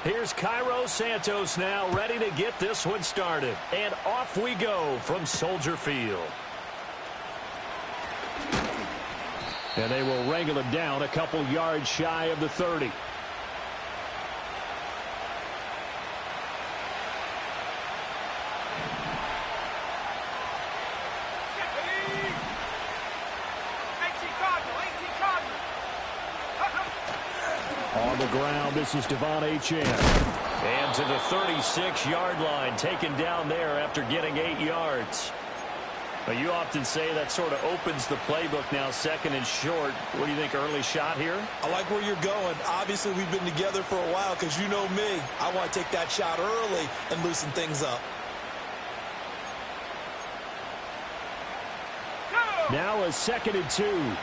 Here's Cairo Santos now ready to get this one started. And off we go from Soldier Field. And they will wrangle him down a couple yards shy of the 30. On the ground, this is Devon Achane. And to the 36-yard line, taken down there after getting 8 yards. But you often say that sort of opens the playbook now, second and short. What do you think, early shot here? I like where you're going. Obviously, we've been together for a while because you know me. I want to take that shot early and loosen things up. Now a 2nd and 2.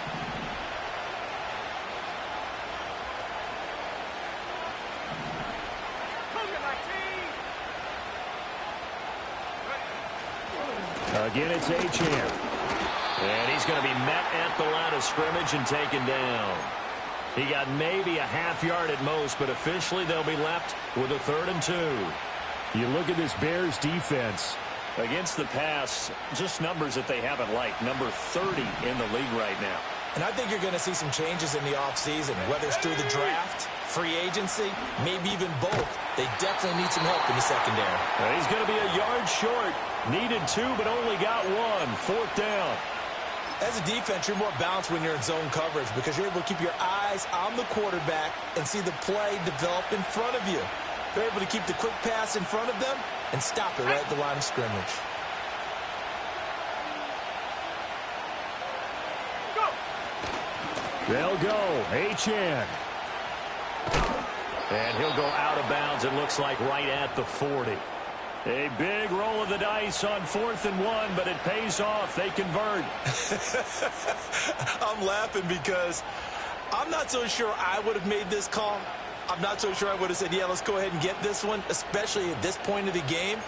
Again, it's Achane. And he's going to be met at the line of scrimmage and taken down. He got maybe a half yard at most, but officially they'll be left with a 3rd and 2. You look at this Bears defense. Against the pass, just numbers that they haven't liked. Number 30 in the league right now. And I think you're going to see some changes in the offseason, whether it's through the draft, free agency, maybe even both. They definitely need some help in the secondary. He's going to be a yard short. Needed 2, but only got 1. 4th down. As a defense, you're more balanced when you're in zone coverage because you're able to keep your eyes on the quarterback and see the play develop in front of you. They're able to keep the quick pass in front of them and stop it right at the line of scrimmage. They'll go. Achane. And he'll go out of bounds, it looks like, right at the 40. A big roll of the dice on 4th and 1, but it pays off. They convert. I'm laughing because I'm not so sure I would have made this call. I'm not so sure I would have said, yeah, let's go ahead and get this one, especially at this point of the game.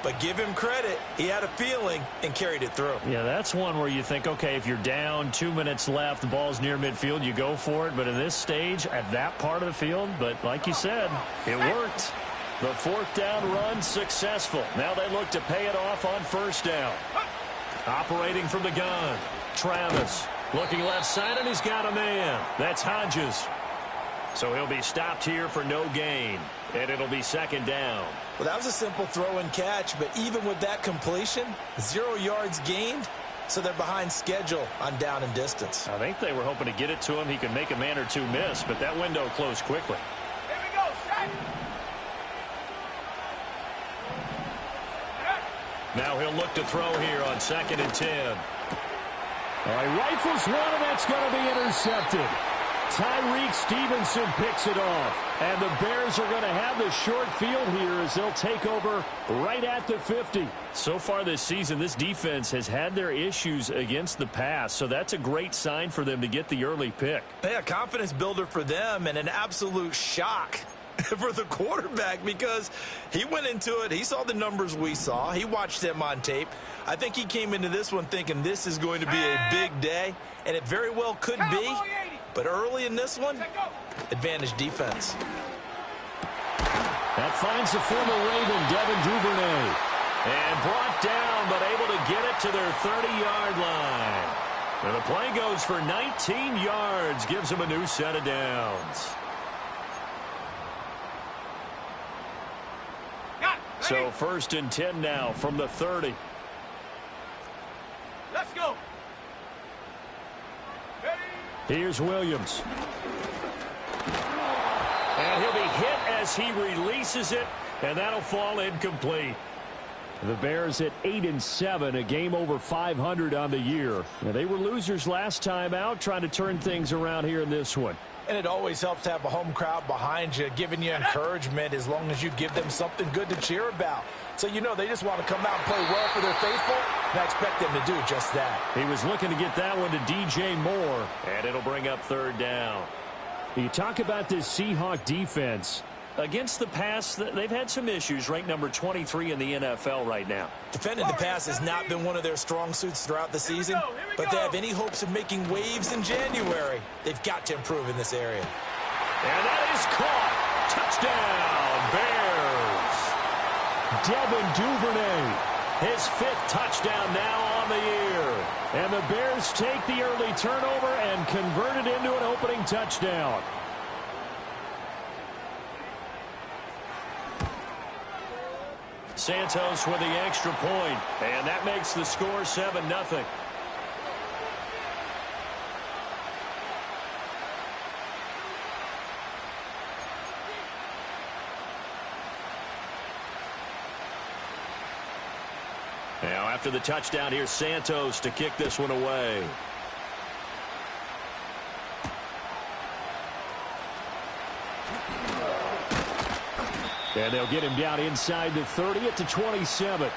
But give him credit. He had a feeling and carried it through. Yeah, that's one where you think, okay, if you're down, 2 minutes left, the ball's near midfield, you go for it. But in this stage, at that part of the field, but like you said, it worked. The 4th down run successful. Now they look to pay it off on 1st down. Operating from the gun. Travis looking left side, and he's got a man. That's Hodges. So he'll be stopped here for no gain, and it'll be 2nd down. Well, that was a simple throw and catch, but even with that completion, 0 yards gained, so they're behind schedule on down and distance. I think they were hoping to get it to him. He could make a man or two miss, but that window closed quickly. Here we go, set. Now he'll look to throw here on 2nd and 10. All right, rifles one, and that's going to be intercepted. Tyreek Stevenson picks it off. And the Bears are going to have the short field here as they'll take over right at the 50. So far this season, this defense has had their issues against the pass, so that's a great sign for them to get the early pick. Yeah, confidence builder for them and an absolute shock for the quarterback because he went into it. He saw the numbers we saw. He watched them on tape. I think he came into this one thinking this is going to be a big day, and it very well could be. But early in this one, advantage defense. That finds the former Raven, Devin Duvernay. And brought down, but able to get it to their 30-yard line. And the play goes for 19 yards, gives them a new set of downs. So 1st and 10 now from the 30. Let's go. Here's Williams. And he'll be hit as he releases it, and that'll fall incomplete. The Bears at 8-7, a game over 500 on the year. Now, they were losers last time out, trying to turn things around here in this one. And it always helps to have a home crowd behind you, giving you encouragement as long as you give them something good to cheer about. So, you know, they just want to come out and play well for their faithful, and I expect them to do just that. He was looking to get that one to DJ Moore, and it'll bring up 3rd down. You talk about this Seahawk defense. Against the pass, they've had some issues, ranked number 23 in the NFL right now. Defending the pass has not been one of their strong suits throughout the season, but they have any hopes of making waves in January, they've got to improve in this area. And that is caught. Touchdown, Devin Duvernay, his 5th touchdown now on the year. And the Bears take the early turnover and convert it into an opening touchdown. Santos with the extra point, and that makes the score 7-0. Now, after the touchdown, here's Santos to kick this one away. And they'll get him down inside the 30 at the 27.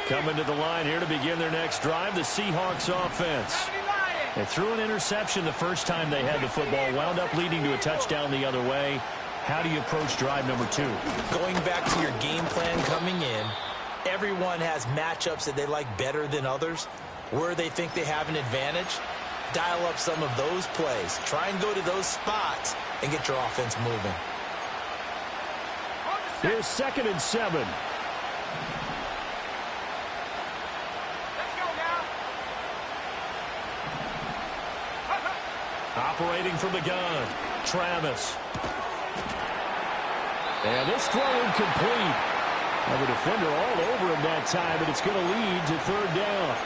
Coming to the line here to begin their next drive, the Seahawks offense. They threw an interception the first time they had the football, wound up leading to a touchdown the other way. How do you approach drive number 2? Going back to your game plan coming in, everyone has matchups that they like better than others. Where they think they have an advantage, dial up some of those plays. Try and go to those spots and get your offense moving. Here's 2nd and 7. Operating from the gun, Travis. And this throw incomplete. Now the defender all over him that time, but it's going to lead to 3rd down.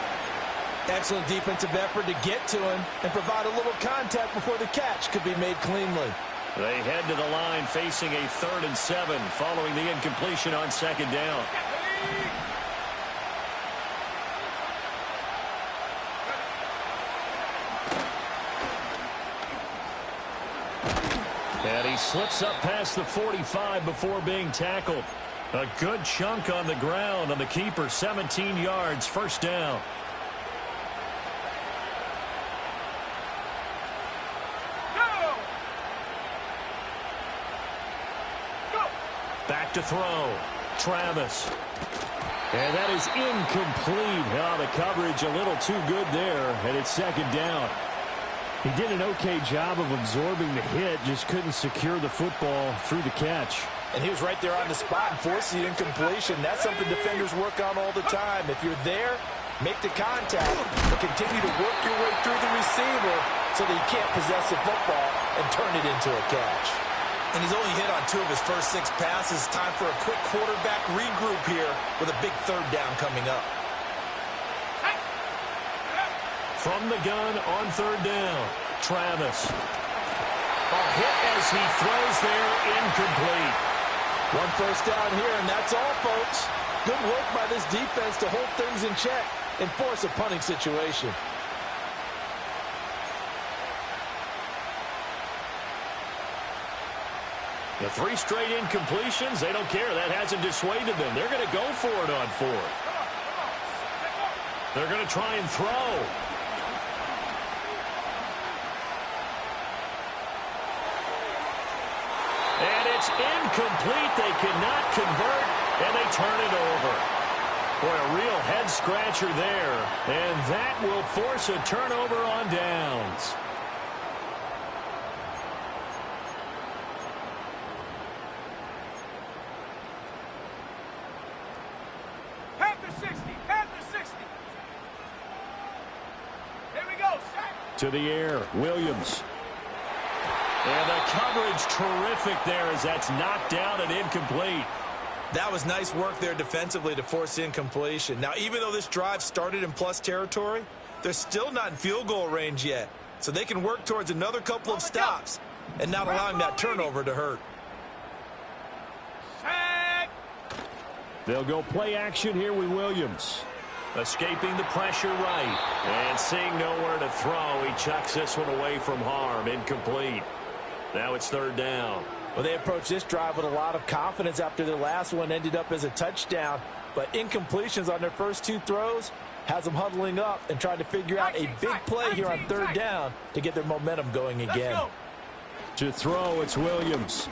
Excellent defensive effort to get to him and provide a little contact before the catch could be made cleanly. They head to the line facing a 3rd and 7 following the incompletion on 2nd down. And he slips up past the 45 before being tackled. A good chunk on the ground on the keeper, 17 yards, 1st down. Back to throw. Travis. And that is incomplete. Oh, the coverage a little too good there, and it's 2nd down. He did an okay job of absorbing the hit, just couldn't secure the football through the catch. And he was right there on the spot and forced the incompletion. That's something defenders work on all the time. If you're there, make the contact, but continue to work your way through the receiver so that you can't possess the football and turn it into a catch. And he's only hit on 2 of his first 6 passes. Time for a quick quarterback regroup here with a big 3rd down coming up. From the gun on 3rd down, Travis. A hit as he throws there, incomplete. 1 first down here, and that's all, folks. Good work by this defense to hold things in check and force a punting situation. The 3 straight incompletions, they don't care. That hasn't dissuaded them. They're going to go for it on 4th. They're going to try and throw. And it's incomplete. They cannot convert, and they turn it over. Boy, a real head-scratcher there. And that will force a turnover on downs. To the air, Williams. And the coverage terrific there as that's knocked down and incomplete. That was nice work there defensively to force incompletion. Now, even though this drive started in plus territory, they're still not in field goal range yet. So they can work towards another couple of stops and not allowing that turnover to hurt. They'll go play action here with Williams. Escaping the pressure right. And seeing nowhere to throw, he chucks this one away from harm. Incomplete. Now it's 3rd down. Well, they approached this drive with a lot of confidence after their last one ended up as a touchdown. But incompletions on their first 2 throws, has them huddling up and trying to figure out a big play here on third down to get their momentum going again. To throw, it's Williams.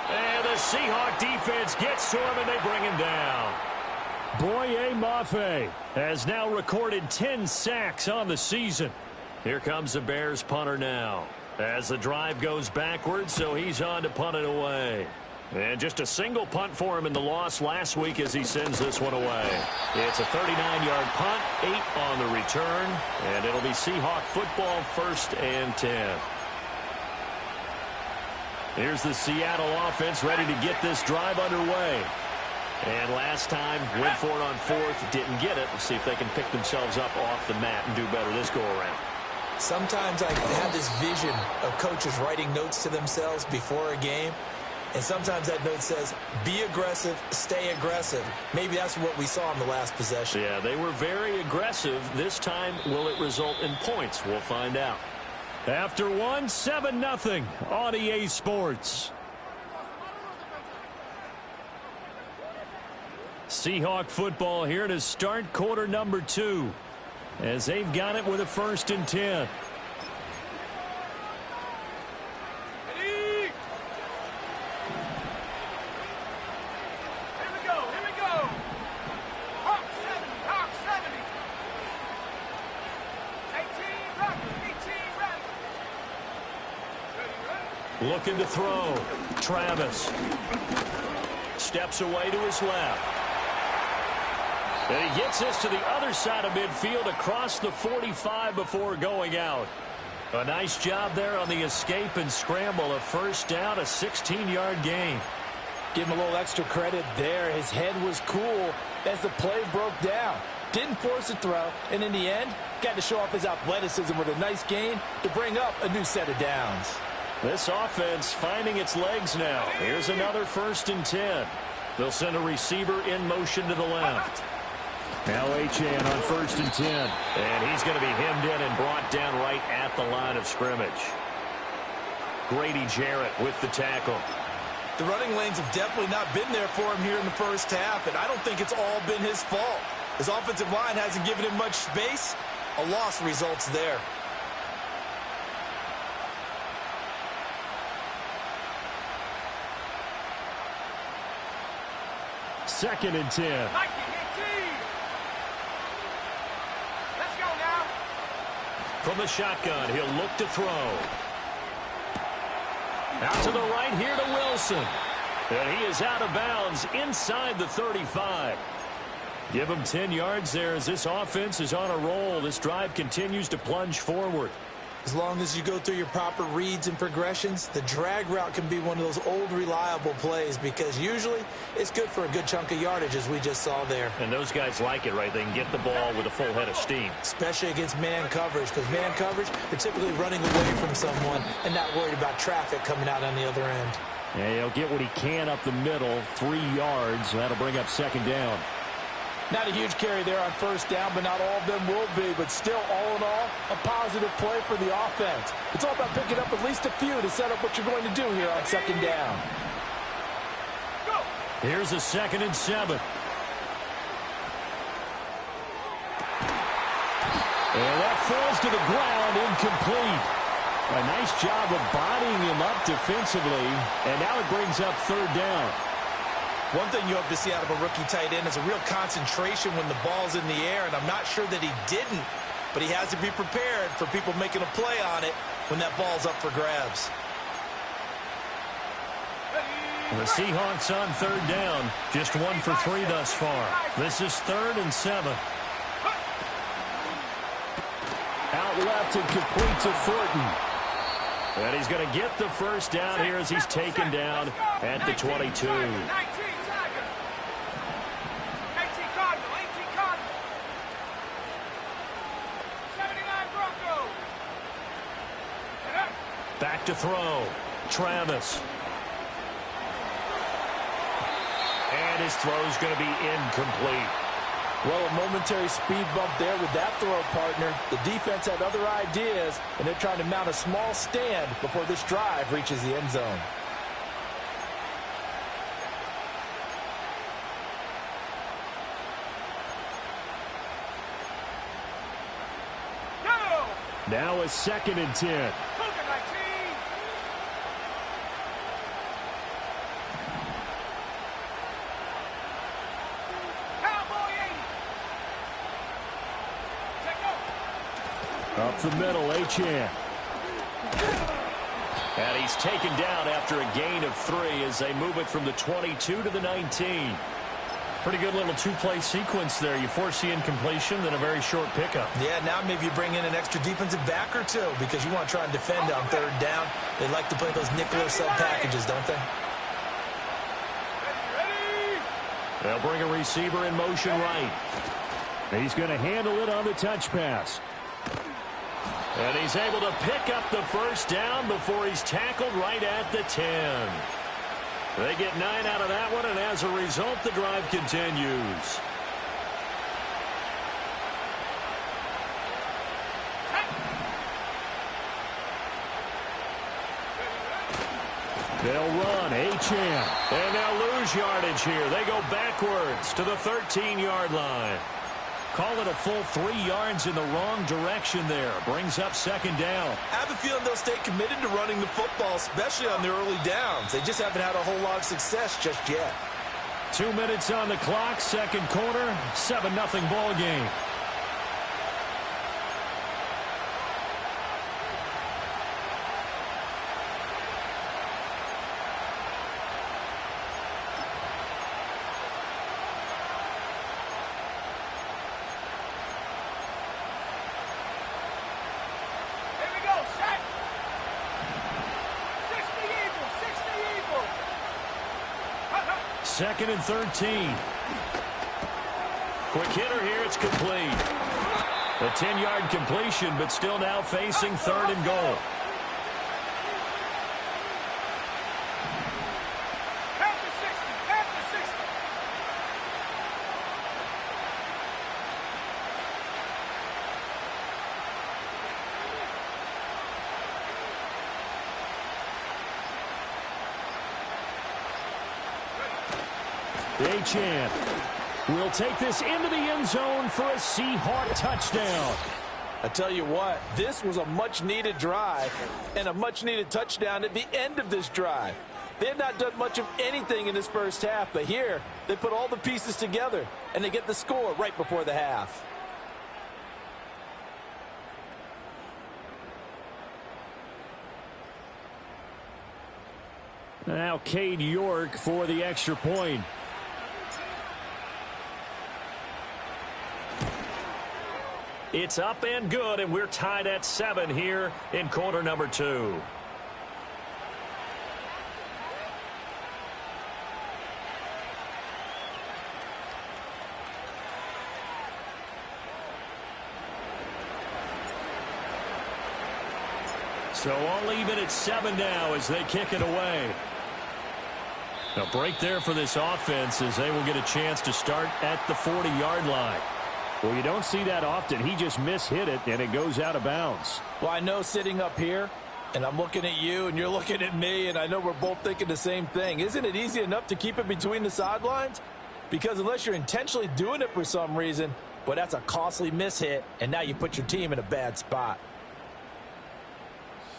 And the Seahawk defense gets to him, and they bring him down. Boye Mafe has now recorded 10 sacks on the season. Here comes the Bears punter now as the drive goes backwards, so he's on to punt it away. And just a single punt for him in the loss last week as he sends this one away. It's a 39-yard punt, 8 on the return, and it'll be Seahawk football, 1st and 10. Here's the Seattle offense ready to get this drive underway. And last time, went for it on 4th, didn't get it. Let's see if they can pick themselves up off the mat and do better this go-around. Sometimes I have this vision of coaches writing notes to themselves before a game. And sometimes that note says, be aggressive, stay aggressive. Maybe that's what we saw in the last possession. Yeah, they were very aggressive. This time, will it result in points? We'll find out. After one, 7-0 on EA Sports. Seahawk football here to start quarter number 2 as they've got it with a 1st and 10. Looking to throw. Travis steps away to his left. And he gets this to the other side of midfield across the 45 before going out. A nice job there on the escape and scramble. A 1st down, a 16-yard gain. Give him a little extra credit there. His head was cool as the play broke down. Didn't force a throw, and in the end, got to show off his athleticism with a nice gain to bring up a new set of downs. This offense finding its legs now. Here's another 1st and 10. They'll send a receiver in motion to the left. Now Achane on 1st and 10. And he's going to be hemmed in and brought down right at the line of scrimmage. Grady Jarrett with the tackle. The running lanes have definitely not been there for him here in the first half, and I don't think it's all been his fault. His offensive line hasn't given him much space. A loss results there. 2nd and 10. Let's go now. From the shotgun, he'll look to throw. Out to the right here to Wilson. And he is out of bounds inside the 35. Give him 10 yards there as this offense is on a roll. This drive continues to plunge forward. As long as you go through your proper reads and progressions, the drag route can be one of those old reliable plays because usually it's good for a good chunk of yardage as we just saw there. And those guys like it, right? They can get the ball with a full head of steam. Especially against man coverage because man coverage, they're typically running away from someone and not worried about traffic coming out on the other end. Yeah, he'll get what he can up the middle, 3 yards. That'll bring up 2nd down. Not a huge carry there on 1st down, but not all of them will be. But still, all in all, a positive play for the offense. It's all about picking up at least a few to set up what you're going to do here on 2nd down. Here's a 2nd and 7. And that falls to the ground, incomplete. A nice job of bodying him up defensively, and now it brings up 3rd down. One thing you hope to see out of a rookie tight end is a real concentration when the ball's in the air, and I'm not sure that he didn't, but he has to be prepared for people making a play on it when that ball's up for grabs. The Seahawks on 3rd down, just 1 for 3 thus far. This is 3rd and 7. Out left and complete to Thornton. And he's going to get the 1st down here as he's taken down at the 22. Back to throw. Travis. And his throw's going to be incomplete. Well, a momentary speed bump there with that throw, partner. The defense had other ideas, and they're trying to mount a small stand before this drive reaches the end zone. Now a 2nd and 10. Move it, 19. Cowboy 80. Take go. Up the middle, Achane. And he's taken down after a gain of 3 as they move it from the 22 to the 19. Pretty good little two-play sequence there. You force the incompletion, then a very short pickup. Yeah, now maybe you bring in an extra defensive back or two because you want to try and defend on 3rd down. They like to play those nickel or sub packages, don't they? Ready. They'll bring a receiver in motion right. He's going to handle it on the touch pass. And he's able to pick up the 1st down before he's tackled right at the 10. They get 9 out of that one, and as a result, the drive continues. They'll run, Achane. And they'll lose yardage here. They go backwards to the 13-yard line. Call it a full 3 yards in the wrong direction there. Brings up 2nd down. I have a feeling they'll stay committed to running the football, especially on their early downs. They just haven't had a whole lot of success just yet. 2 minutes on the clock, 2nd quarter, 7-0 ball game. Here we go. Set. 60 Eagles. 60 Eagles. 2nd and 13. Quick hitter here. It's complete. A 10-yard completion, but still now facing 3rd and goal. At the 60. At the 60. Achane will take this into the end zone for a Seahawk touchdown. I tell you what, this was a much-needed drive and a much-needed touchdown at the end of this drive. They had not done much of anything in this first half, but here they put all the pieces together, and they get the score right before the half. Now Cade York for the extra point. It's up and good, and we're tied at 7 here in quarter number 2. So all even at 7 now as they kick it away. A break there for this offense as they will get a chance to start at the 40-yard line. Well, you don't see that often. He just mishit it, and it goes out of bounds. Well, I know sitting up here, and I'm looking at you, and you're looking at me, and I know we're both thinking the same thing. Isn't it easy enough to keep it between the sidelines? Because unless you're intentionally doing it for some reason, well, that's a costly mishit, and now you put your team in a bad spot.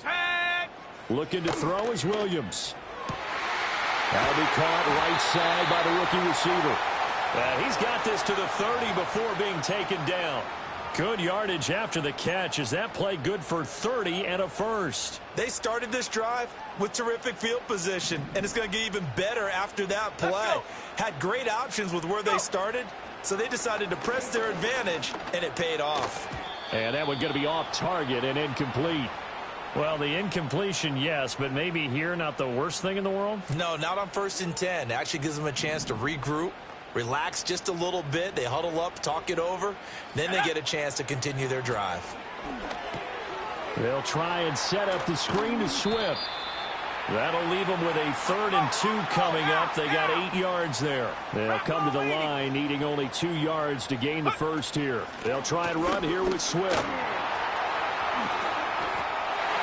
Set. Looking to throw is Williams. That'll be caught right side by the rookie receiver. He's got this to the 30 before being taken down. Good yardage after the catch. Is that play good for 30 and a first? They started this drive with terrific field position, and it's going to get even better after that play. Had great options with where they started, so they decided to press their advantage, and it paid off. And that one going to be off target and incomplete. Well, the incompletion, yes, but maybe here not the worst thing in the world? No, not on 1st and 10. It actually gives them a chance to regroup, relax just a little bit. They huddle up, talk it over. Then they get a chance to continue their drive. They'll try and set up the screen to Swift. That'll leave them with a 3rd and 2 coming up. They got 8 yards there. They'll come to the line needing only 2 yards to gain the first here. They'll try and run here with Swift.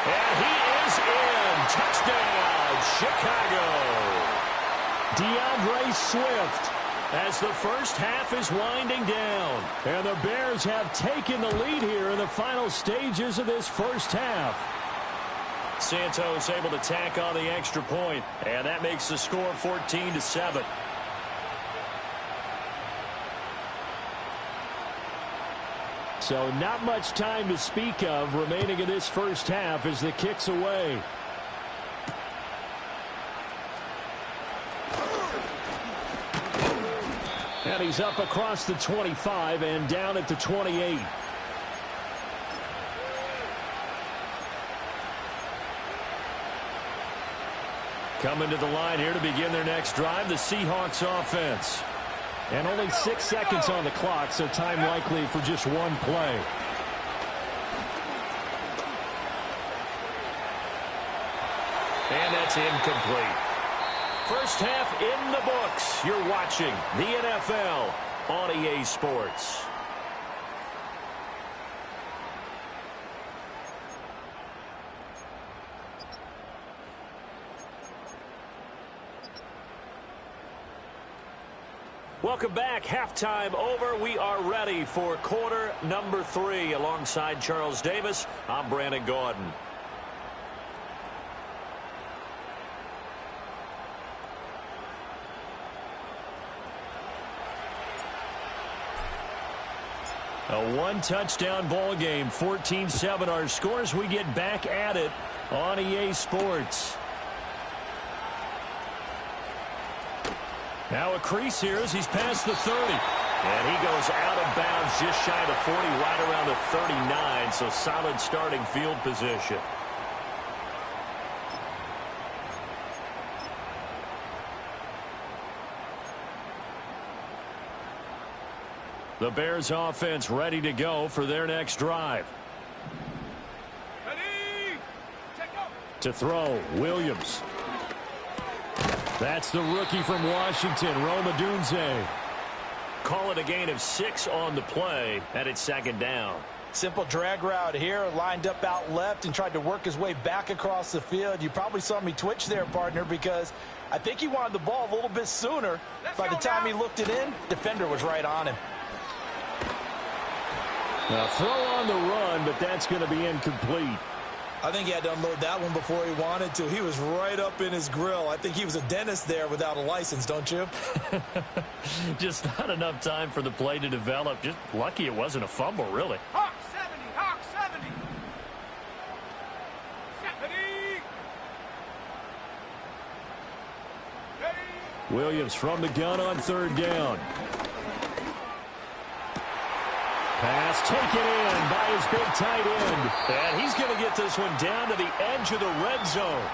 And he is in. Touchdown, Chicago. DeAndre Swift as the first half is winding down. And the Bears have taken the lead here in the final stages of this first half. Santos able to tack on the extra point, and that makes the score 14-7. So not much time to speak of remaining in this first half as the kick's away. And he's up across the 25 and down at the 28. Coming to the line here to begin their next drive, the Seahawks offense. And only 6 seconds on the clock, so time likely for just one play. And that's incomplete. First half in the books. You're watching the NFL on EA Sports. Welcome back. Halftime over. We are ready for quarter number 3. Alongside Charles Davis, I'm Brandon Gaudin. A one-touchdown ball game, 14-7 our scores. We get back at it on EA Sports. Now a crease here as he's past the 30. And he goes out of bounds just shy of the 40, right around the 39. So solid starting field position. The Bears offense ready to go for their next drive. Ready, take go. To throw, Williams. That's the rookie from Washington, Rome Odunze. Call it a gain of 6 on the play, and it's second down. Simple drag route here, lined up out left and tried to work his way back across the field. You probably saw me twitch there, partner, because I think he wanted the ball a little bit sooner. By the time he looked it in, defender was right on him. Now throw on the run, but that's going to be incomplete. I think he had to unload that one before he wanted to. He was right up in his grill. I think he was a dentist there without a license, don't you? Just not enough time for the play to develop. Just lucky it wasn't a fumble, really. Hawk 70, Hawk 70. 70. Ready. Williams from the gun on third down. Pass taken in by his big tight end. And he's going to get this one down to the edge of the red zone.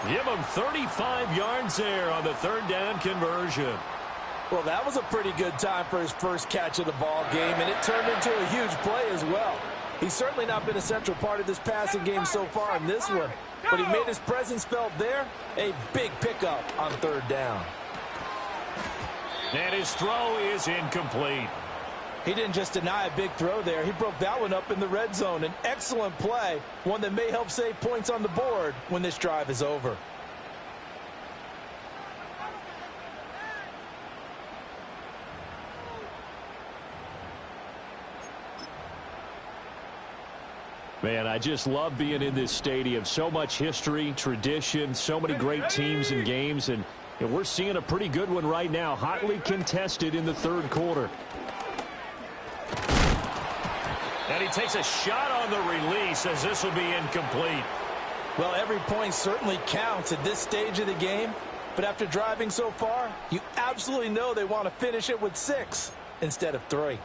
Give him 35 yards there on the third down conversion. Well, that was a pretty good time for his first catch of the ball game, and it turned into a huge play as well. He's certainly not been a central part of this passing game so far in this one, but he made his presence felt there. A big pickup on third down. And his throw is incomplete. He didn't just deny a big throw there. He broke that one up in the red zone. An excellent play, one that may help save points on the board when this drive is over. Man, I just love being in this stadium. So much history, tradition, so many great teams and games, and we're seeing a pretty good one right now. Hotly contested in the third quarter. And he takes a shot on the release as this will be incomplete. Well, every point certainly counts at this stage of the game. But after driving so far, you absolutely know they want to finish it with 6 instead of 3.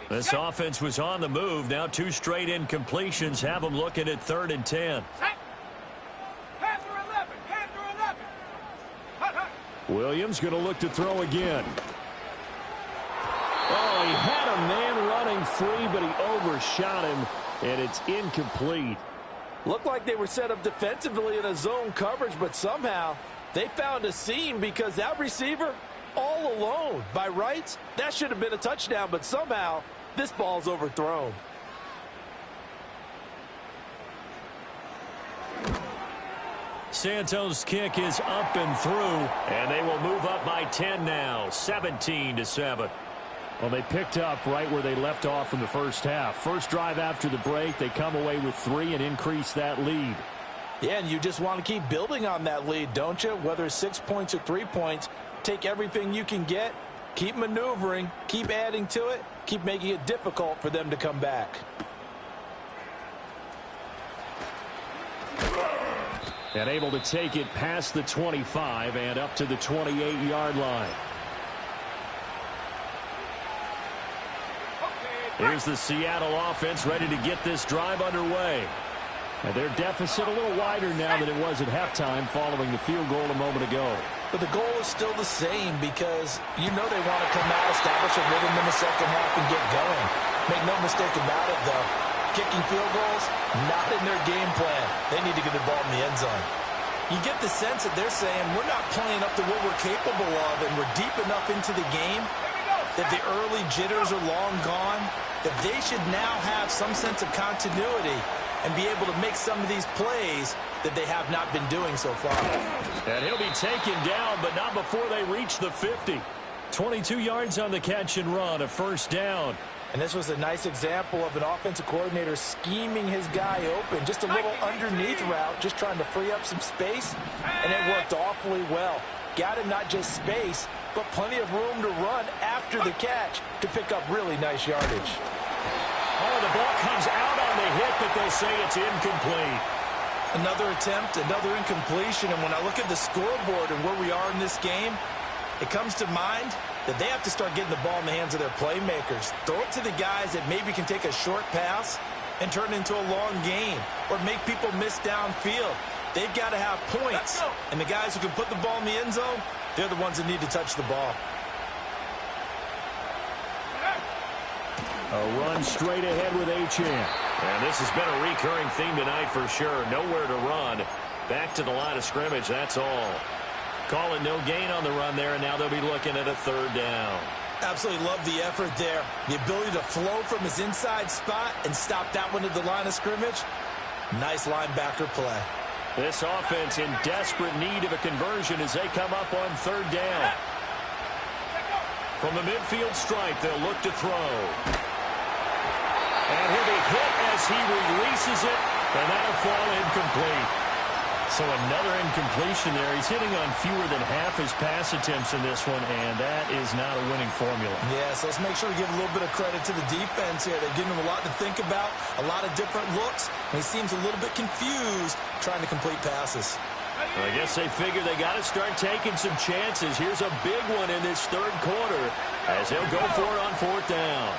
This offense was on the move. Now 2 straight incompletions have them looking at 3rd and 10. Set. Panther 11, Panther 11. Hut, hut. Williams going to look to throw again. Oh, he had a man running free, but he overshot him, and it's incomplete. Looked like they were set up defensively in a zone coverage, but somehow they found a seam because that receiver all alone. By rights, that should have been a touchdown, but somehow this ball's overthrown. Santos' kick is up and through, and they will move up by 10 now, 17-7. Well, they picked up right where they left off in the first half. First drive after the break, they come away with 3 and increase that lead. Yeah, and you just want to keep building on that lead, don't you? Whether it's 6 points or 3 points, take everything you can get, keep maneuvering, keep adding to it, keep making it difficult for them to come back. And able to take it past the 25 and up to the 28-yard line. Here's the Seattle offense ready to get this drive underway. And their deficit a little wider now than it was at halftime following the field goal a moment ago. But the goal is still the same because you know they want to come out, establish a rhythm in the second half, and get going. Make no mistake about it, though. Kicking field goals, not in their game plan. They need to get the ball in the end zone. You get the sense that they're saying we're not playing up to what we're capable of, and we're deep enough into the game that the early jitters are long gone, that they should now have some sense of continuity and be able to make some of these plays that they have not been doing so far. And he'll be taken down, but not before they reach the 50. 22 yards on the catch and run, a first down. And this was a nice example of an offensive coordinator scheming his guy open. Just a little underneath route, just trying to free up some space, and it worked awfully well. Got him not just space, but plenty of room to run after the catch to pick up really nice yardage. Oh, the ball comes out on the hit, but they'll say it's incomplete. Another attempt, another incompletion, and when I look at the scoreboard and where we are in this game, it comes to mind that they have to start getting the ball in the hands of their playmakers. Throw it to the guys that maybe can take a short pass and turn it into a long gain or make people miss downfield. They've got to have points, and the guys who can put the ball in the end zone, they're the ones that need to touch the ball. A run straight ahead with Achane. And this has been a recurring theme tonight for sure. Nowhere to run. Back to the line of scrimmage, that's all. Call it no gain on the run there, and now they'll be looking at a third down. Absolutely love the effort there. The ability to flow from his inside spot and stop that one at the line of scrimmage. Nice linebacker play. This offense in desperate need of a conversion as they come up on third down. From the midfield stripe, they'll look to throw. And he'll be hit as he releases it, and that'll fall incomplete. So another incompletion there. He's hitting on fewer than half his pass attempts in this one, and that is not a winning formula. Yeah, so let's make sure we give a little bit of credit to the defense here. They're giving him a lot to think about, a lot of different looks, and he seems a little bit confused trying to complete passes. Well, I guess they figure they got to start taking some chances. Here's a big one in this third quarter as they'll go for it on fourth down.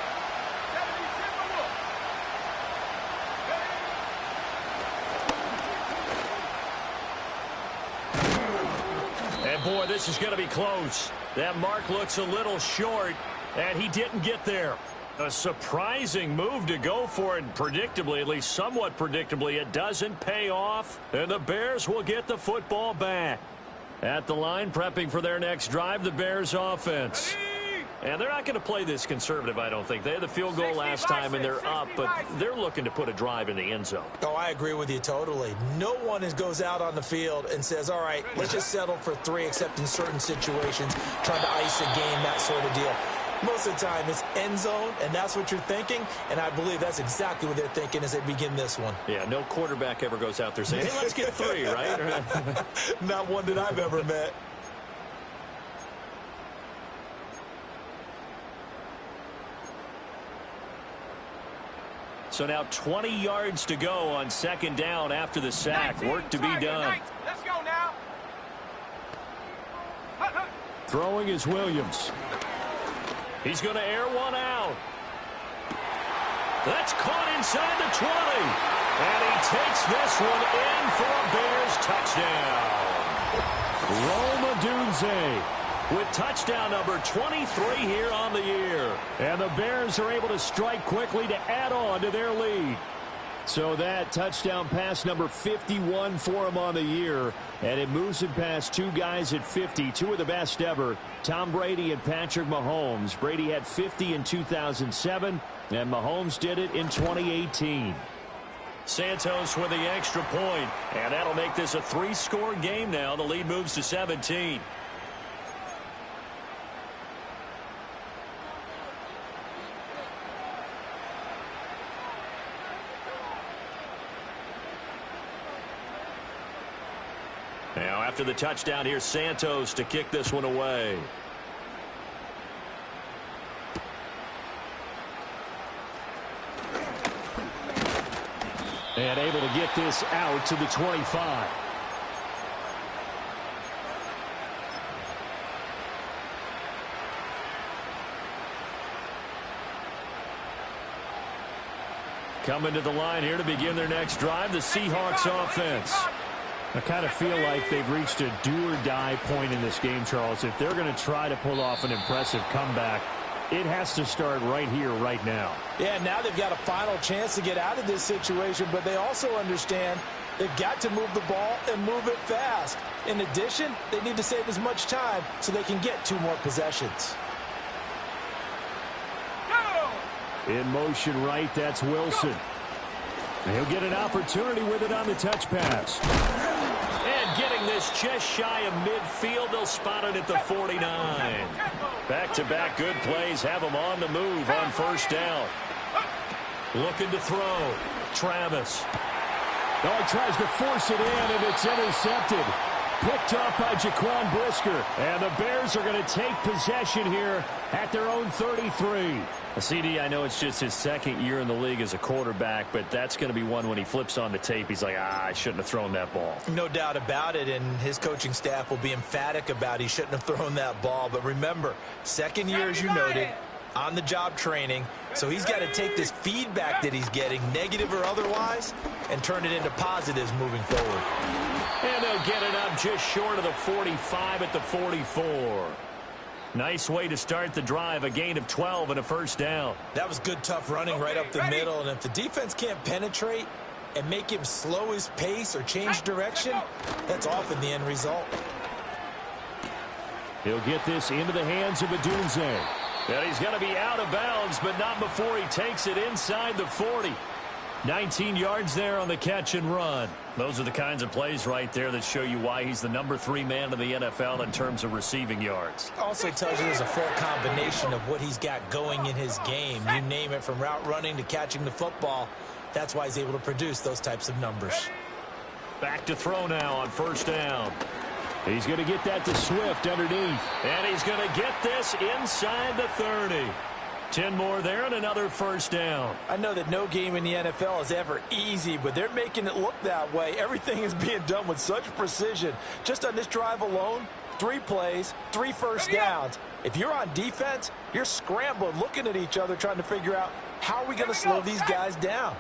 And boy, this is going to be close. That mark looks a little short, and he didn't get there. A surprising move to go for it, predictably, at least somewhat predictably. It doesn't pay off, and the Bears will get the football back. At the line, prepping for their next drive, the Bears offense. And they're not going to play this conservative, I don't think. They had the field goal last time, and they're up, but they're looking to put a drive in the end zone. Oh, I agree with you totally. No one goes out on the field and says, all right, let's just settle for 3, except in certain situations, trying to ice a game, that sort of deal. Most of the time, it's end zone, and that's what you're thinking, and I believe that's exactly what they're thinking as they begin this one. Yeah, no quarterback ever goes out there saying, hey, let's get 3, right? Not one that I've ever met. So now 20 yards to go on second down after the sack. Work to be done. Let's go now. Throwing is Williams. He's going to air one out. That's caught inside the 20. And he takes this one in for a Bears touchdown. Rome Odunze with touchdown number 23 here on the year. And the Bears are able to strike quickly to add on to their lead. So that touchdown pass number 51 for him on the year. And it moves him past 2 guys at 50, 2 of the best ever, Tom Brady and Patrick Mahomes. Brady had 50 in 2007, and Mahomes did it in 2018. Santos with the extra point, and that'll make this a 3-score game now. The lead moves to 17. Now after the touchdown, here's Santos to kick this one away. And able to get this out to the 25. Coming to the line here to begin their next drive, the Seahawks offense. I kind of feel like they've reached a do-or-die point in this game, Charles. If they're going to try to pull off an impressive comeback, it has to start right here, right now. Yeah, now they've got a final chance to get out of this situation, but they also understand they've got to move the ball and move it fast. In addition, they need to save as much time so they can get 2 more possessions. In motion right, that's Wilson. And he'll get an opportunity with it on the touch pass. And getting this just shy of midfield, they'll spot it at the 49. Back-to-back good plays have them on the move on first down. Looking to throw. Travis. Oh, he tries to force it in, and it's intercepted. Picked up by Jaquan Brisker. And the Bears are going to take possession here at their own 33. CD, I know it's just his second year in the league as a quarterback, but that's going to be one when he flips on the tape. He's like, I shouldn't have thrown that ball. No doubt about it, and his coaching staff will be emphatic about he shouldn't have thrown that ball. But remember, second year, as you noted, on-the-job training, so he's got to take this feedback that he's getting, negative or otherwise, and turn it into positives moving forward. And they'll get it up just short of the 45 at the 44. Nice way to start the drive, a gain of 12 and a first down. That was good, tough running right up the middle, and if the defense can't penetrate and make him slow his pace or change direction, that's often the end result. He'll get this into the hands of Odunze. And he's going to be out of bounds, but not before he takes it inside the 40. 19 yards there on the catch and run. Those are the kinds of plays right there that show you why he's the number 3 man in the NFL in terms of receiving yards. Also tells you there's a full combination of what he's got going in his game. You name it, from route running to catching the football. That's why he's able to produce those types of numbers. Back to throw now on first down. He's going to get that to Swift underneath. And he's going to get this inside the 30. 10 more there and another first down. I know that no game in the NFL is ever easy, but they're making it look that way. Everything is being done with such precision. Just on this drive alone, 3 plays, 3 first downs. If you're on defense, you're scrambling, looking at each other, trying to figure out how are we going to slow these guys down.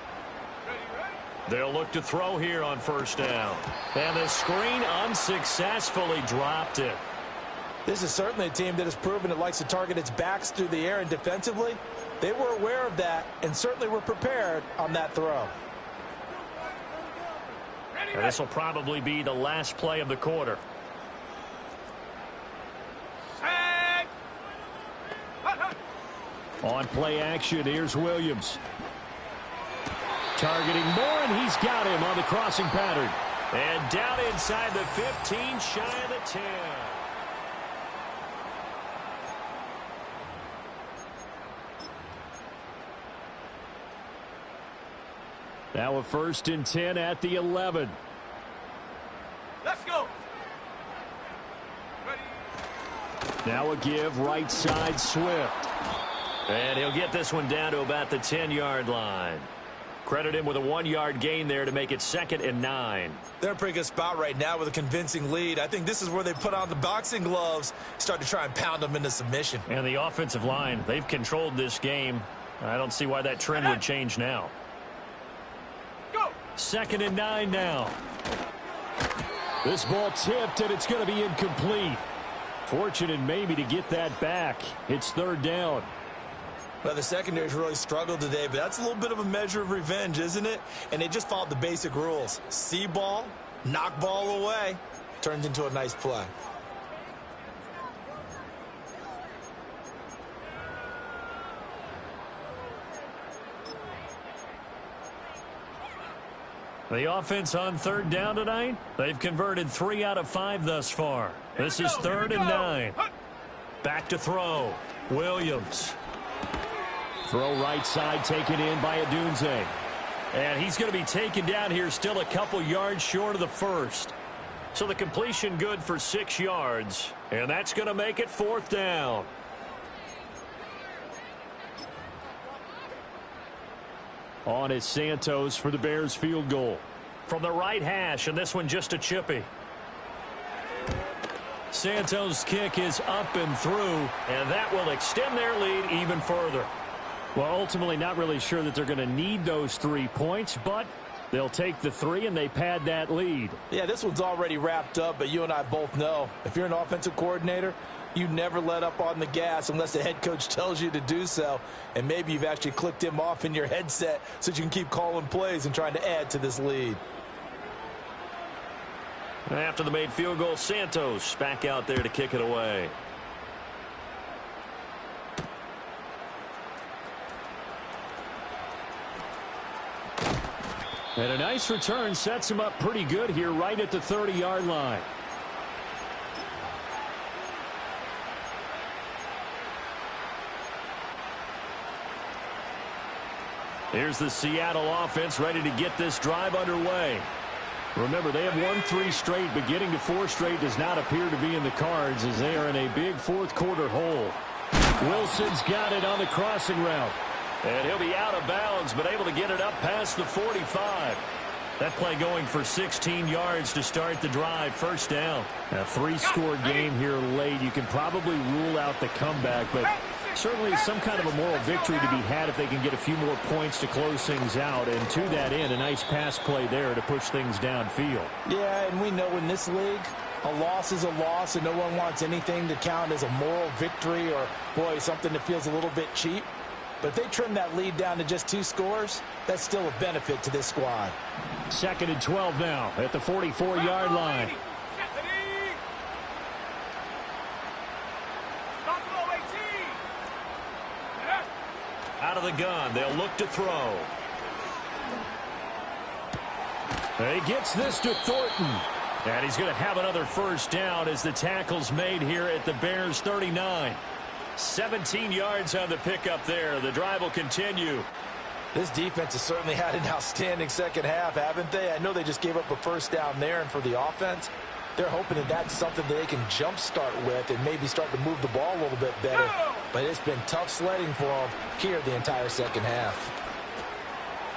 They'll look to throw here on first down. And the screen unsuccessfully dropped it. This is certainly a team that has proven it likes to target its backs through the air, and defensively, they were aware of that and certainly were prepared on that throw. And this will probably be the last play of the quarter. On play action, here's Williams. Targeting Moore, and he's got him on the crossing pattern. And down inside the 15, shy of the 10. Now a 1st and 10 at the 11. Let's go. Now a give right side Swift. And he'll get this one down to about the 10-yard line. Credit him with a 1-yard gain there to make it 2nd and 9. They're in a pretty good spot right now with a convincing lead. I think this is where they put on the boxing gloves, start to try and pound them into submission. And the offensive line, they've controlled this game. I don't see why that trend would change now. 2nd and 9 now. This ball tipped, and it's going to be incomplete. Fortunate maybe to get that back. It's 3rd down. Well, the secondary's really struggled today, but that's a little bit of a measure of revenge, isn't it? And they just followed the basic rules. See ball, knock ball away. Turned into a nice play. The offense on third down tonight, they've converted 3 out of 5 thus far. This is 3rd and 9. Back to throw. Williams. Throw right side taken in by Odunze. And he's going to be taken down here still a couple yards short of the first. So the completion good for 6 yards. And that's going to make it 4th down. On is Santos for the Bears field goal. From the right hash, and this one just a chippy. Santos' kick is up and through, and that will extend their lead even further. Well, ultimately not really sure that they're going to need those 3 points, but they'll take the 3 and they pad that lead. Yeah, this one's already wrapped up, but you and I both know if you're an offensive coordinator, you never let up on the gas unless the head coach tells you to do so. And maybe you've actually clicked him off in your headset so you can keep calling plays and trying to add to this lead. After the made field goal, Santos back out there to kick it away. And a nice return sets him up pretty good here right at the 30-yard line. Here's the Seattle offense ready to get this drive underway. Remember, they have won 3 straight, but getting to 4 straight does not appear to be in the cards as they are in a big fourth-quarter hole. Wilson's got it on the crossing route. And he'll be out of bounds, but able to get it up past the 45. That play going for 16 yards to start the drive. First down. A 3-score game here late. You can probably rule out the comeback, but certainly some kind of a moral victory to be had if they can get a few more points to close things out. And to that end, a nice pass play there to push things downfield. Yeah, and we know in this league, a loss is a loss, and no one wants anything to count as a moral victory or, boy, something that feels a little bit cheap. But if they trim that lead down to just 2 scores, that's still a benefit to this squad. 2nd and 12 now at the 44-yard line. Out of the gun, they'll look to throw. He gets this to Thornton. And he's going to have another first down as the tackle's made here at the Bears 39. 17 yards on the pickup there. The drive will continue. This defense has certainly had an outstanding second half, haven't they? I know they just gave up a first down there, and for the offense, they're hoping that that's something that they can jumpstart with and maybe start to move the ball a little bit better. But it's been tough sledding for them here the entire second half.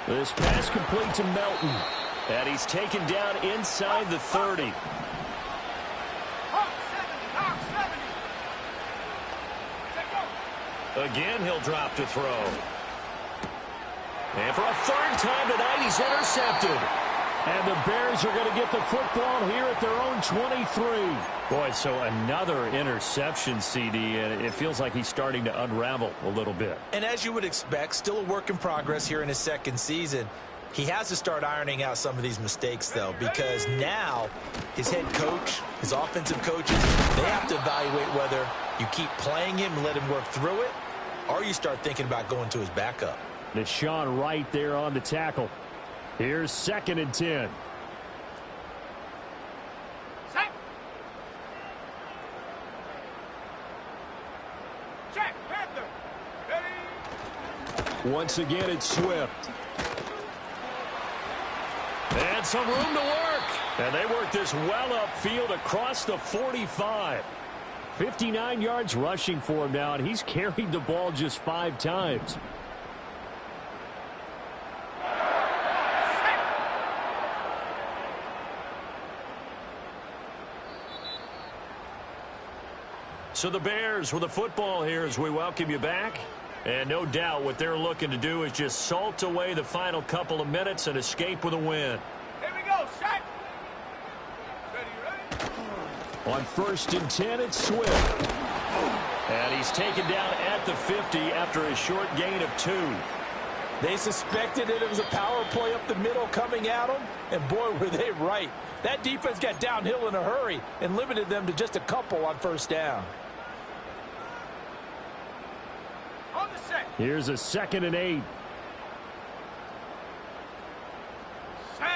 This pass complete to Melton. And he's taken down inside the 30. Again, he'll drop to throw. And for a 3rd time tonight, he's intercepted. And the Bears are going to get the football here at their own 23. Boy, so another interception, CD, and it feels like he's starting to unravel a little bit. And as you would expect, still a work in progress here in his 2nd season. He has to start ironing out some of these mistakes, though, because now his head coach, his offensive coaches, they have to evaluate whether you keep playing him and let him work through it, or you start thinking about going to his backup. Deshaun Wright there on the tackle. Here's 2nd and 10. Set. Check, Panther. Ready. Once again, it's Swift. And some room to work. And they work this well upfield across the 45. 59 yards rushing for him now, and he's carried the ball just 5 times. So the Bears with the football here as we welcome you back. And no doubt what they're looking to do is just salt away the final couple of minutes and escape with a win. Here we go, set. Ready. On 1st and 10, it's Swift. And he's taken down at the 50 after a short gain of 2. They suspected it was a power play up the middle coming at them, and boy, were they right. That defense got downhill in a hurry and limited them to just a couple on 1st down. On the set. Here's a 2nd and 8. Set.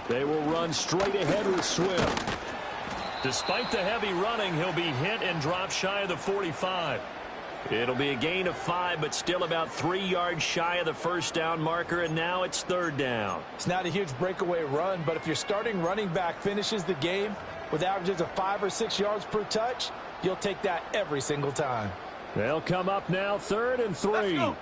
They will run straight ahead with Swift. Despite the heavy running, he'll be hit and drop shy of the 45. It'll be a gain of 5, but still about 3 yards shy of the first down marker, and now it's third down. It's not a huge breakaway run, but if your starting running back finishes the game with averages of 5 or 6 yards per touch, you'll take that every single time. They'll come up now, 3rd and 3.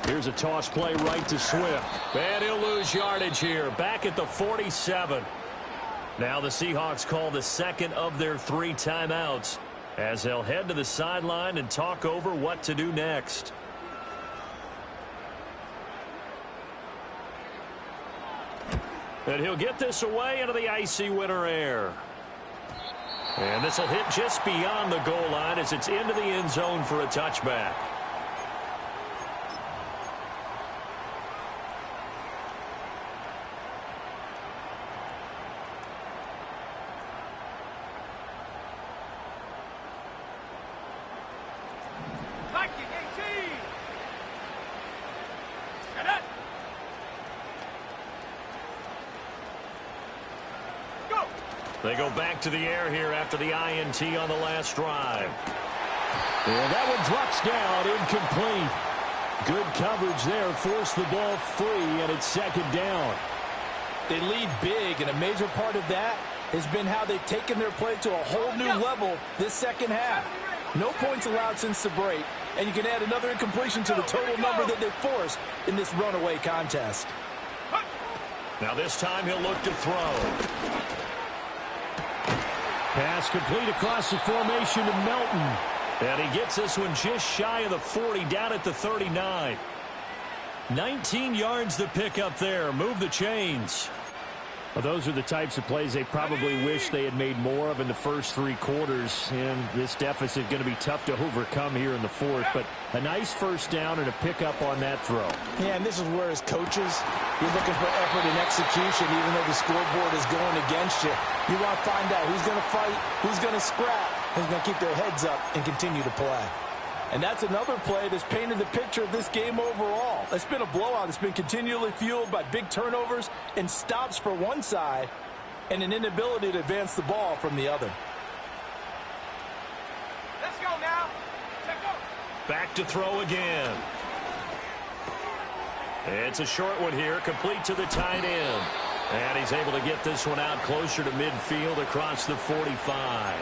Here's a toss play right to Swift. And he'll lose yardage here. Back at the 47. Now the Seahawks call the second of their 3 timeouts as they'll head to the sideline and talk over what to do next. And he'll get this away into the icy winter air. And this will hit just beyond the goal line as it's into the end zone for a touchback. They go back to the air here after the INT on the last drive. And that one drops down, incomplete. Good coverage there, forced the ball free, and it's second down. They lead big, and a major part of that has been how they've taken their play to a whole new level this second half. No points allowed since the break, and you can add another incompletion to the total number that they've forced in this runaway contest. Now this time he'll look to throw. Pass complete across the formation to Melton. And he gets this one just shy of the 40, down at the 39. 19 yards to pick up there. Move the chains. Well, those are the types of plays they probably wish they had made more of in the first 3 quarters. And this deficit going to be tough to overcome here in the 4th. But a nice first down and a pickup on that throw. Yeah, and this is where, as coaches, you're looking for effort and execution, even though the scoreboard is going against you. You want to find out who's going to fight, who's going to scrap, who's going to keep their heads up and continue to play. And that's another play that's painted the picture of this game overall. It's been a blowout. It's been continually fueled by big turnovers and stops for one side and an inability to advance the ball from the other. Let's go now. Check go. Back to throw again. It's a short one here, complete to the tight end. And he's able to get this one out closer to midfield across the 45.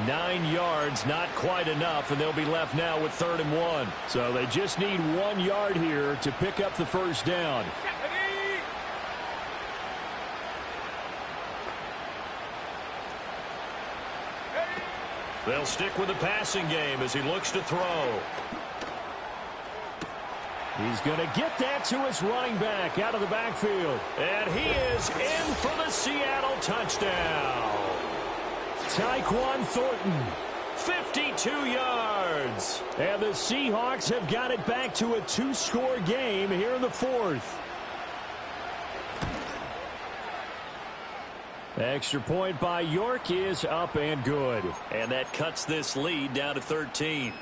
9 yards, not quite enough, and they'll be left now with 3rd and 1. So they just need 1 yard here to pick up the first down. They'll stick with the passing game as he looks to throw. He's going to get that to his running back out of the backfield. And he is in for the Seattle touchdown. Tyquan Thornton, 52 yards. And the Seahawks have got it back to a 2-score game here in the 4th. Extra point by York is up and good. And that cuts this lead down to 13.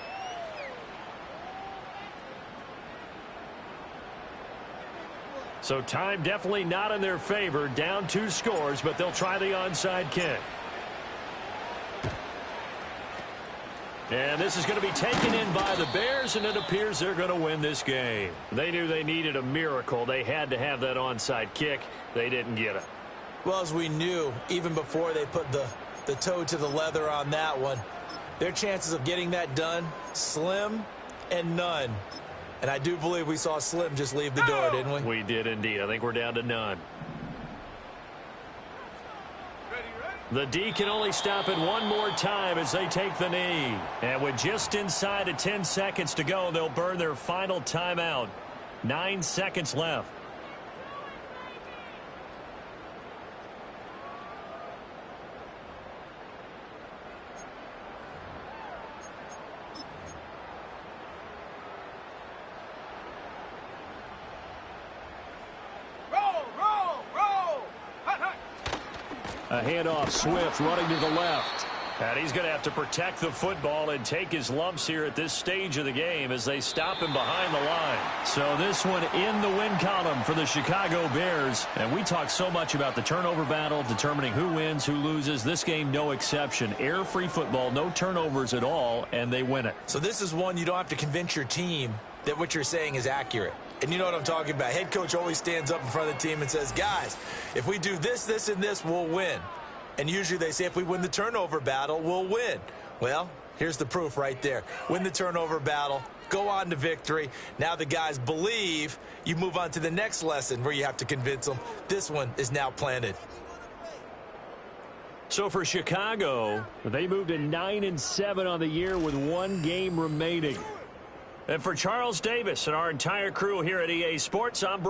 So time definitely not in their favor. Down 2 scores, but they'll try the onside kick. And this is going to be taken in by the Bears, and it appears they're going to win this game. They knew they needed a miracle. They had to have that onside kick. They didn't get it. Well, as we knew, even before they put the toe to the leather on that one, their chances of getting that done, slim and none. And I do believe we saw Slim just leave the door, didn't we? We did indeed. I think we're down to none. The D can only stop it one more time as they take the knee. And with just inside of 10 seconds to go, they'll burn their final timeout. 9 seconds left. A handoff, Swift running to the left. And he's going to have to protect the football and take his lumps here at this stage of the game as they stop him behind the line. So this one in the win column for the Chicago Bears. And we talk so much about the turnover battle, determining who wins, who loses. This game, no exception. Air-free football, no turnovers at all, and they win it. So this is one you don't have to convince your team that what you're saying is accurate. And you know what I'm talking about. Head coach always stands up in front of the team and says, guys, if we do this, this, and this, we'll win. And usually they say if we win the turnover battle, we'll win. Well, here's the proof right there. Win the turnover battle, go on to victory. Now the guys believe. You move on to the next lesson where you have to convince them. This one is now planted. So for Chicago, they moved to 9-7 on the year with one game remaining. And for Charles Davis and our entire crew here at EA Sports, I'm